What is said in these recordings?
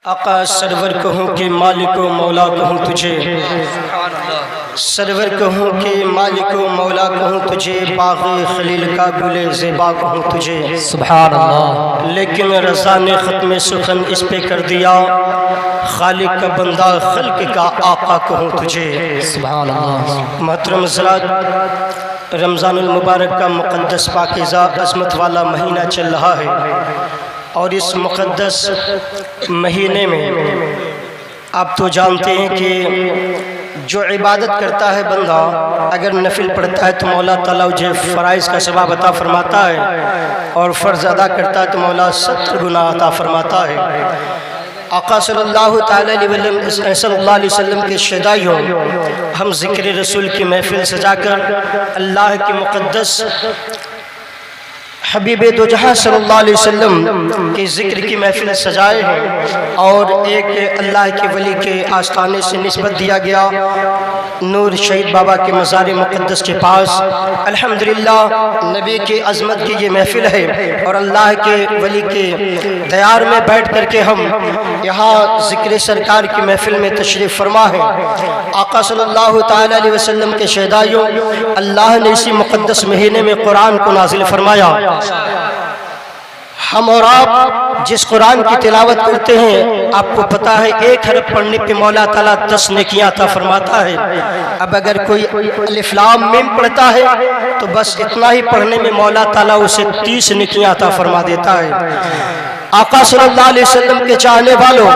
آقا سرور کہوں کہ مالک و مولا کہوں تجھے، سرور کہوں کہ مالک و مولا کہوں تجھے، باغ خلیل کا گل زیبا کہوں تجھے سبحان اللہ۔ لیکن رضا نے ختم سخن اس پہ کر دیا، خالق کا بندہ خلق کا آقا کہوں تجھے سبحان اللہ۔ محترم حضرات، رمضان المبارک کا مقدس پاکیزہ عظمت والا مہینہ چل رہا ہے، اور اس مقدس مہینے میں آپ تو جانتے ہیں کہ جو عبادت کرتا ہے بندہ، اگر نفل پڑھتا ہے تو مولا تعالیٰ اسے فرائض کا ثواب عطا فرماتا ہے، اور فرض ادا کرتا ہے تو مولا 70 گناہ عطا فرماتا ہے۔ آقا صلی اللہ علیہ وسلم کے شیدائیوں، ہم ذکر رسول کی محفل سجا کر اللہ کی مقدس حبیب دو جہاں صلی اللہ علیہ وسلم کے ذکر کی محفل سجائے ہیں، اور ایک اللہ کے ولی کے آستانے سے نسبت دیا گیا نور شہید بابا کے مزار مقدس کے پاس۔ الحمدللہ نبی کی عظمت کی یہ محفل ہے، اور اللہ کے ولی کے دیار میں بیٹھ کر کے ہم یہاں ذکر سرکار کی محفل میں تشریف فرما ہے۔ آقا صلی اللہ تعالیٰ علیہ وسلم کے شہدائیوں، اللہ نے اسی مقدس مہینے میں قرآن کو نازل فرمایا۔ ہم اور آپ جس قرآن کی تلاوت کرتے ہیں، آپ کو پتا ہے 1 حرف پڑھنے پہ مولا تعالیٰ 10 نیکیاں عطا فرماتا ہے۔ اب اگر کوئی الف لام میم پڑھتا ہے تو بس اتنا ہی پڑھنے میں مولا تعالیٰ اسے 30 نیکیاں عطا فرما دیتا ہے۔ آقا صلی اللہ علیہ وسلم کے چاہنے والوں،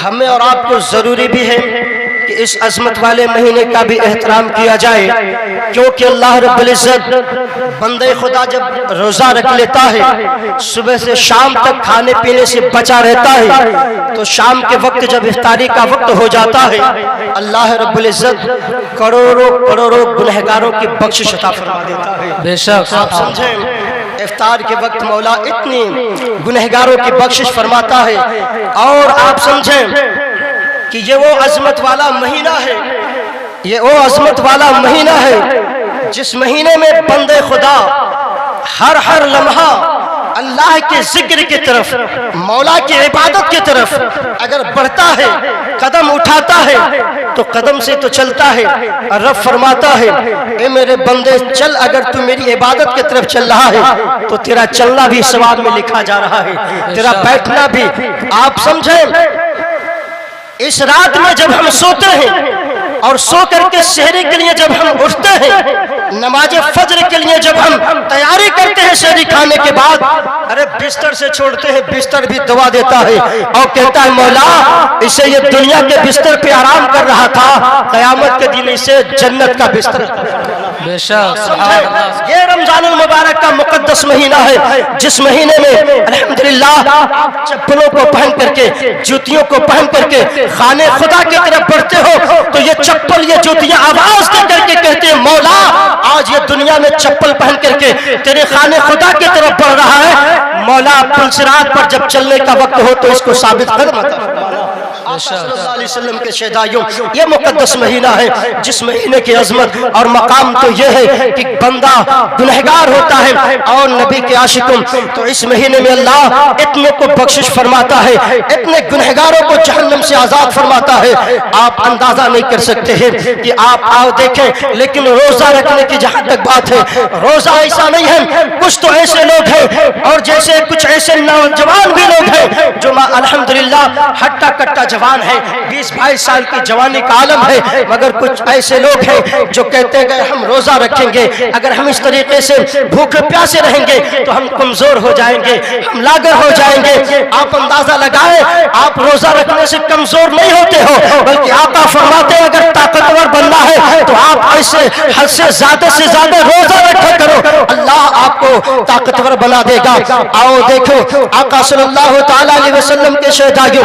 ہمیں اور آپ کو ضروری بھی ہے کہ اس عظمت والے مہینے کا بھی احترام کیا جائے، کیونکہ اللہ رب العزت بندے خدا جب روزہ رکھ لیتا ہے، صبح سے شام تک کھانے پینے سے بچا رہتا ہے، تو شام کے وقت جب افطاری کا وقت ہو جاتا ہے، اللہ رب العزت کروڑوں کروڑوں گنہگاروں کی بخشش عطا فرما دیتا ہے۔ بے شک آپ سمجھیں، افطار کے وقت مولا اتنی گنہگاروں کی بخشش فرماتا ہے، اور آپ سمجھیں کہ یہ وہ عظمت والا مہینہ ہے، یہ وہ عظمت والا مہینہ ہے جس مہینے میں بندے خدا ہر لمحہ اللہ کے ذکر کی طرف، مولا کی عبادت کی طرف اگر بڑھتا ہے، قدم اٹھاتا ہے تو قدم سے تو چلتا ہے، اور رب فرماتا ہے اے میرے بندے چل، اگر تو میری عبادت کی طرف چل رہا ہے تو تیرا چلنا بھی ثواب میں لکھا جا رہا ہے، تیرا بیٹھنا بھی۔ آپ سمجھیں، اس رات میں جب ہم سوتے ہیں اور سو کر کے سحری کے لیے جب ہم اٹھتے ہیں، نماز فجر کے لیے جب ہم تیاری کرتے ہیں سحری کھانے کے بعد، ارے بستر سے چھوڑتے ہیں، بستر بھی دعا دیتا ہے اور کہتا ہے مولا اسے یہ دنیا کے بستر پہ آرام کر رہا تھا، قیامت کے دن اسے جنت کا بستر۔ بے شک یہ رمضان المبارک کا مقدس مہینہ ہے جس مہینے میں الحمدللہ چپلوں کو پہن کر کے، جوتیوں کو پہن کر کے خانے خدا کی طرف بڑھتے ہو، تو یہ چپل یہ جوتیاں آواز دے کر کے کہتے ہیں مولا آج یہ دنیا میں چپل پہن کر کے تیرے خانے خدا کی طرف بڑھ رہا ہے، مولا پلسرات پر جب چلنے کا وقت ہو تو اس کو ثابت قدم عطا فرمانا۔ آقا صلی اللہ علیہ وسلم کے شہدائیوں، یہ مقدس مہینہ ہے جس مہینے کی عظمت اور مقام تو یہ ہے کہ بندہ گنہگار ہوتا ہے، اور نبی کے عاشقوں تو اس مہینے میں اللہ اتنے کو بخشش فرماتا ہے، اتنے گنہگاروں کو جہنم سے آزاد فرماتا ہے، آپ اندازہ نہیں کر سکتے ہیں کہ آپ آؤ دیکھیں۔ لیکن روزہ رکھنے کی جہاں تک بات ہے، روزہ ایسا نہیں ہے، کچھ تو ایسے لوگ ہیں اور جیسے کچھ ایسے نوجوان بھی لوگ ہیں جو الحمدللہ ہٹا کٹا جوان ہے، 20-22 سال کی جوانی کا عالم ہے، مگر کچھ ایسے لوگ ہیں جو کہتے گئے ہم روزہ رکھیں گے، اگر ہم اس طریقے سے بھوکے پیاسے رہیں گے تو ہم کمزور ہو جائیں گے، ہم لاغر ہو جائیں گے۔ آپ اندازہ لگائیں، آپ روزہ رکھنے سے کمزور نہیں ہوتے ہو، بلکہ آقا فرماتے ہیں اگر طاقتور بننا ہے تو آپ ایسے حد سے زیادہ روزہ رکھا کرو، اللہ آپ کو طاقتور بنا دے گا۔ آؤ دیکھو آقا صلی اللہ تعالیٰ علیہ وسلم کے شہدائیوں،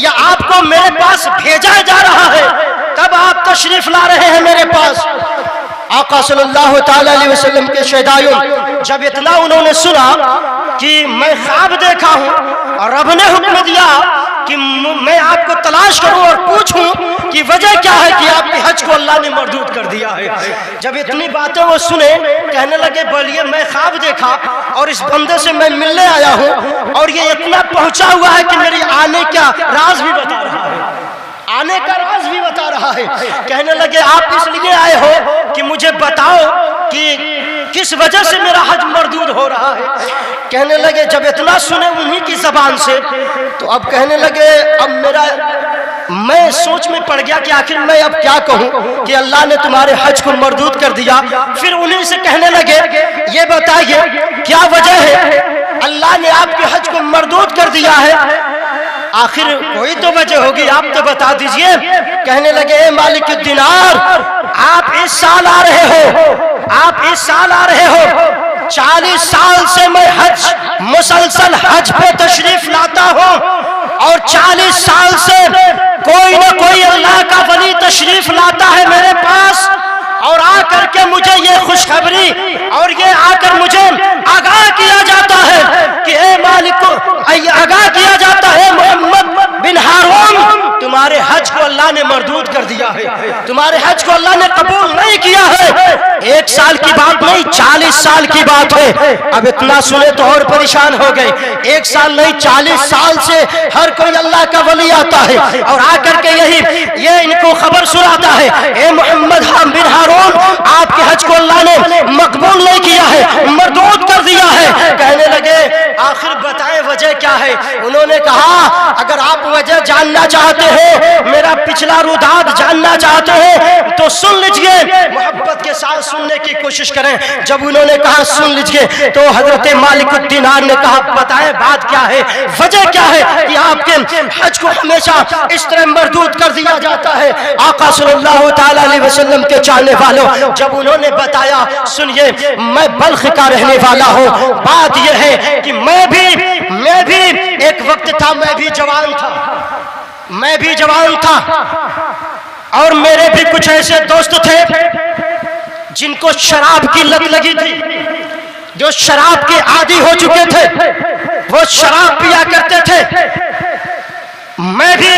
یا آپ کو میرے پاس بھیجا جا رہا ہے تب آپ تشریف لا رہے ہیں میرے پاس؟ آقا صلی اللہ تعالی علیہ وسلم کے شہدائیوں جب اتنا انہوں نے سنا کہ میں خواب دیکھا ہوں اور رب نے حکم دیا کہ میں آپ کو تلاش کروں اور پوچھوں کہ وجہ کیا ہے کہ آپ کے حج کو اللہ نے مردود کر دیا ہے، جب اتنی باتیں وہ سنے کہنے لگے بولیے میں خواب دیکھا اور اس بندے سے میں ملنے آیا ہوں اور یہ اتنا پہنچا ہوا ہے کہ میری آنے کا راز بھی بتا رہا ہے، آنے کا راز بھی بتا رہا ہے۔ کہنے لگے آپ اس لیے آئے ہو کہ مجھے بتاؤ کہ کس وجہ سے میرا حج مردود ہو رہا ہے؟ کہنے لگے جب اتنا سنے انہی کی زبان سے تو اب کہنے لگے اب میں سوچ میں پڑ گیا کہ آخر میں اب کیا کہوں کہ اللہ نے تمہارے حج کو مردود کر دیا۔ پھر انہی سے کہنے لگے یہ بتائیے کیا وجہ ہے اللہ نے آپ کے حج کو مردود کر دیا ہے؟ آخر کوئی تو وجہ ہوگی، آپ تو بتا دیجئے۔ کہنے لگے اے مالک الدینار آپ اس سال آ رہے ہو، آپ اس سال آ رہے ہو، 40 سال سے میں مسلسل حج پہ تشریف لاتا ہوں اور 40 سال سے کوئی نہ کوئی اللہ کا ولی تشریف لاتا ہے میرے پاس اور آ کر کے مجھے یہ خوشخبری اور یہ آ کر مجھے آگاہ کیا جاتا ہے کہ اے مالک آگاہ کیا جاتا ہے محمد بن ہارون تمہارے حج کو اللہ نے مردود کر دیا ہے، تمہارے حج کو اللہ نے قبول نہیں کیا ہے۔ 1 سال کی بات نہیں 40 سال کی بات ہے۔ اب اتنا سنے تو اور پریشان ہو گئے، 1 سال نہیں 40 سال سے ہر کوئی اللہ کا ولی آتا ہے اور آ کر کے یہ ان کو خبر سناتا ہے اے محمد بن ہارون آپ کے حج کو اللہ نے مقبول نہیں کیا ہے، مردود کر دیا ہے۔ کہنے لگے آخر بتائیں وجہ کیا ہے؟ انہوں نے کہا اگر آپ وجہ جاننا چاہتے ہیں، میرا پچھلا روداد جاننا چاہتے ہیں تو سن لیجئے، محبت کے ساتھ سننے کی کوشش کریں۔ جب انہوں نے کہا سن لیجئے تو حضرت مالک الدینار نے کہا بتائیں بات کیا ہے، وجہ کیا ہے کہ آپ کے حج کو ہمیشہ اس طرح مردود کر دیا جاتا ہے؟ آقا صلی اللہ تعالی علیہ وسلم کے چاہنے والوں جب انہوں نے بتایا سنیے میں بلخ کا رہنے والا ہوں، بات یہ ہے کہ میں بھی ایک وقت تھا میں بھی جوان تھا اور میرے بھی کچھ ایسے دوست تھے جن کو شراب کی لت لگی تھی، جو شراب کے عادی ہو چکے تھے، وہ شراب پیا کرتے تھے۔ میں بھی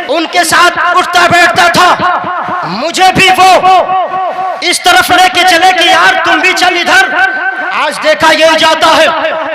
ان کے ساتھ اٹھتا بیٹھتا تھا، مجھے بھی وہ اس طرف لے کے چلے کہ یار تم بھی چل ادھر۔ آج دیکھا یہ جاتا ہے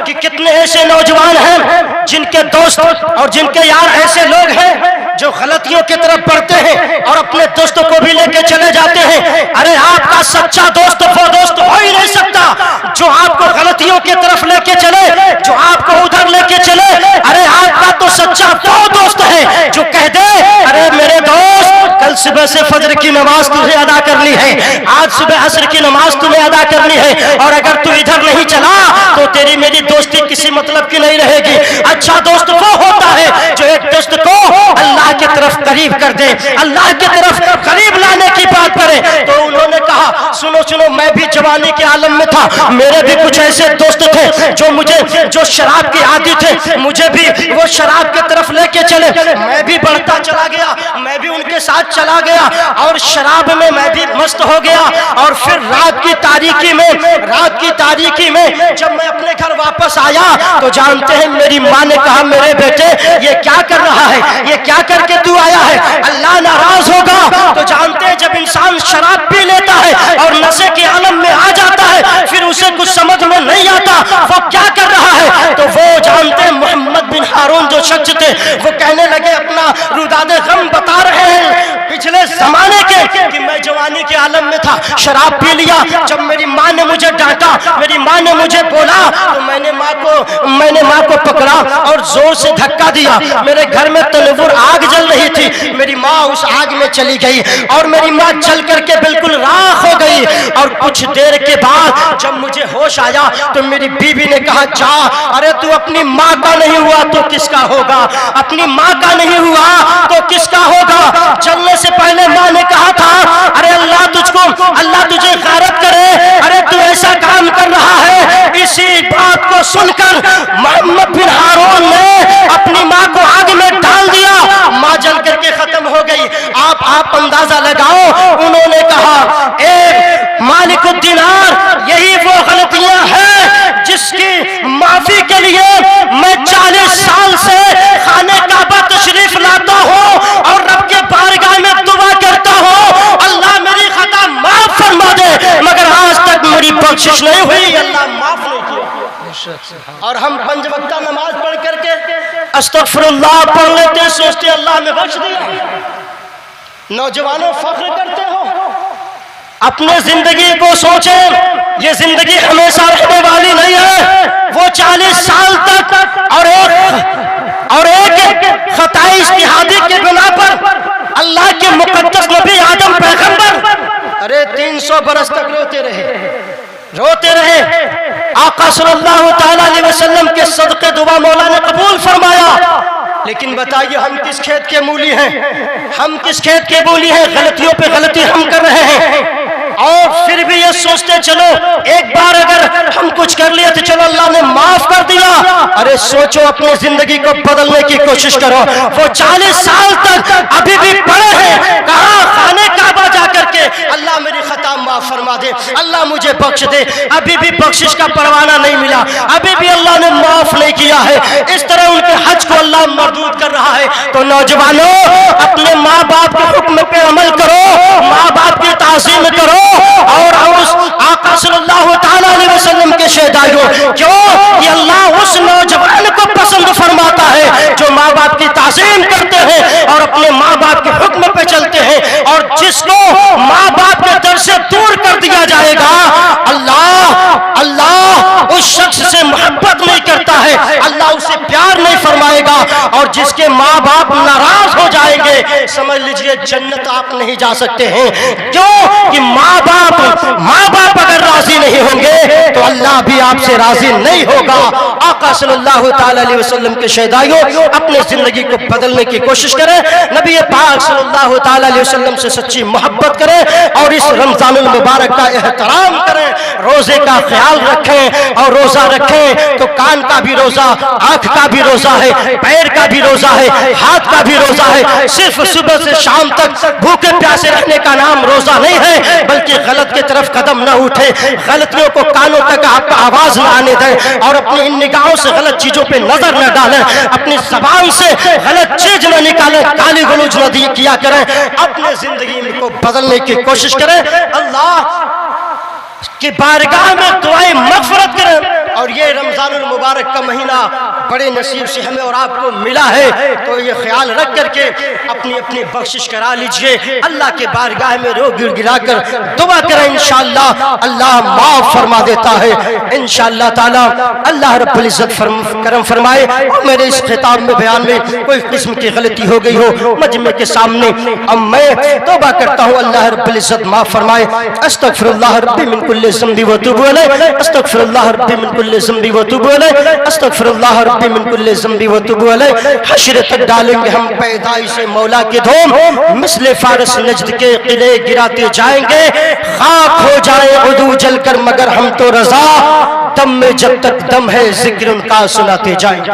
کہ کتنے ایسے نوجوان ہیں جن کے دوست اور جن کے یار ایسے لوگ ہیں جو غلطیوں کی طرف بڑھتے ہیں اور اپنے دوستوں کو بھی لے کے چلے جاتے ہیں۔ ارے آپ کا سچا دوست وہ دوست ہو ہی نہیں سکتا جو آپ کو غلطیوں کی طرف لے کے چلے، جو آپ کو ادھر لے کے چلے۔ ارے آپ کا تو سچا وہ دوست ہے جو کہہ دے ارے میرے دوست کل صبح سے فجر کی نماز تمہیں ادا کرنی ہے، آج صبح عصر کی نماز تمہیں ادا کرنی ہے، اور اگر تو ادھر نہیں چلا تو تیری میری دوستی کسی مطلب کی نہیں رہے گی۔ اچھا دوست وہ ہوتا ہے جو ایک دوست کو اللہ کی طرف قریب کر دے، اللہ کی طرف قریب لانے کی بات کرے۔ تو انہوں نے کہا سنو میں بھی جوانی کے عالم میں تھا، میرے بھی کچھ ایسے دوست تھے جو شراب کے عادی تھے، مجھے بھی وہ شراب کی طرف لے کے چلے، میں بھی بڑھتا چلا گیا، میں بھی ان کے ساتھ چلا گیا اور شراب میں میں بھی مست ہو گیا۔ اور پھر رات کی تاریکی میں جب میں اپنے گھر واپس آیا تو جانتے ہیں میری ماں نے کہا میرے بیٹے یہ کیا کر رہا ہے، یہ کیا کر کے تو آیا ہے، اللہ ناراض ہوگا۔ تو جانتے ہیں جب انسان شراب پی لیتا ہے اور نشے کے عالم میں آ جاتا ہے پھر اسے کچھ سمجھ میں نہیں آتا وہ کیا کر رہا ہے۔ تو وہ جانتے ہیں محمد بن ہارون جو شخص تھے وہ کہنے لگے اپنا روداد غم بتا رہے ہیں پچھلے زمانے کے کہ میں جوانی کے عالم میں تھا، شراب پی لیا، جب میری ماں نے مجھے ڈانٹا، میری ماں نے مجھے بولا تو میں نے ماں کو پکڑا اور زور سے دھکا دیا۔ میرے گھر میں تنور آگ جل رہی تھی، میری ماں اس آگ میں چلی گئی اور میری ماں چل کر کے بالکل راکھ ہو گئی۔ اور کچھ دیر کے بعد جب مجھے ہوش آیا تو میری بیوی نے کہا جا، ارے تو اپنی ماں کا نہیں ہوا تو کس کا ہوگا، اپنی ماں کا نہیں ہوا تو کس کا ہوگا۔ چلنے سے پہلے ماں نے کہا تھا ارے اللہ تجھے غارت کرے، ارے تو ایسا کام کر رہا ہے۔ اسی بات کو سن کر محمد بن ہارون نے اپنی ماں کو آگ میں استغفراللہ پڑھ لیتے سوچتے اللہ نے بخش دیا. نوجوانوں فخر کرتے ہو، اپنے زندگی کو سوچیں، یہ زندگی ہمیشہ رہنے والی نہیں ہے. وہ 40 سال تک اور ایک خطائی اجتہادی کے بنا پر اللہ کے مقدس نبی آدم پیغمبر 300 برس تک روتے رہے. آقا صلی اللہ تعالیٰ علیہ وسلم کے صدقے دعا مولا نے قبول فرمایا. لیکن بتائیے ہم کس کھیت کے مولی ہیں؟ ہم کس کھیت کے مولی ہیں؟ غلطیوں پہ غلطی ہم کر رہے ہیں، اور پھر بھی یہ سوچتے چلو ایک بار اگر ہم کچھ کر لیا تو چلو اللہ نے معاف کر دیا. ارے سوچو، اپنی زندگی کو بدلنے کی کوشش کرو. وہ 40 سال تک ابھی بھی پڑے ہیں، کہاں خانے کعبہ جا کر کے اللہ میری خطا معاف فرما دے، اللہ مجھے بخش دے. ابھی بھی بخشش کا پروانہ نہیں ملا، ابھی بھی اللہ نے معاف نہیں کیا ہے. اس طرح ان کے حج کو اللہ مردود کر رہا ہے. تو نوجوانوں، اپنے ماں باپ کے حکم پہ عمل کرو، ماں باپ کی تعظیم کرو، اور اس آقا صلی اللہ تعالیٰ علیہ وسلم کے شہدائیوں، کیوں کہ اللہ اس نوجوان کو پسند فرماتا ہے جو ماں باپ کی تعظیم کرتے ہیں اور اپنے ماں باپ کے حکم پہ چلتے ہیں. اور جس کو ماں باپ کے در سے دور کر دیا جائے گا، اللہ اس شخص سے محبت نہیں کرتا ہے، اللہ اسے پیار نہیں فرمائے گا. اور جس کے ماں باپ ناراض ہو جائیں گے، سمجھ لیجئے جنت آپ نہیں جا سکتے ہیں. کیوں کہ ماں باپ اگر راضی نہیں ہوں گے تو اللہ بھی آپ سے راضی نہیں ہوگا. آقا صلی اللہ تعالی علیہ وسلم کے شہدائیوں، اپنے زندگی کو بدلنے کی کوشش کریں، نبی پاک صلی اللہ تعالی علیہ وسلم سے سچی محبت کریں، اور اس رمضان المبارک کا احترام کریں. روزے کا خیال رکھیں، اور روزہ رکھیں تو کان کا بھی روزہ، آنکھ کا بھی روزہ ہے، پیر کا بھی روزہ ہے، ہاتھ کا بھی روزہ ہے. صرف صبح سے شام تک بھوکے پیاسے رہنے کا نام روزہ نہیں ہے، بلکہ غلط کی طرف قدم نہ اٹھے، غلطیوں کو کانوں تک آپ کا آواز نہ آنے دیں، اور اپنی ان نگاہوں سے غلط چیزوں پہ نظر نہ ڈالیں، اپنی زبان سے غلط چیز نہ نکالیں، گالی گلوچ نہ کیا کریں. اپنے زندگی کو بدلنے کی کوشش کریں، اللہ کی بارگاہ میں دعائیں مغفرت کریں. اور یہ رمضان المبارک کا مہینہ بڑے نصیب سے ہمیں اور آپ کو ملا ہے، تو یہ خیال رکھ کر کے اپنی بخشش کرا لیجئے. اللہ کے بارگاہ میں رو گر گرا کر دعا کریں، انشاءاللہ اللہ معاف فرما دیتا ہے. انشاءاللہ تعالی اللہ رب العزت کرم فرمائے. اور میرے اس خطاب میں بیان میں کوئی قسم کی غلطی ہو گئی ہو مجمع کے سامنے، اب میں توبہ کرتا ہوں، اللہ رب العزت معاف فرمائے. استغفر اللہ ربی من کل ذنب واتوب الیہ، استغفر اللہ ربی من کل ذنب واتوب الیہ، استغفر اللہ ربی من کل ذنب واتوب الیہ. حشر تک ڈالیں گے ہم پیدائش مولا کے دھوم، مثل فارس نجد کے قلعے گراتے جائیں گے. خاک ہو جائے عدو جل کر مگر ہم تو رضا، دم میں جب تک دم ہے ذکر ان کا سناتے جائیں گے.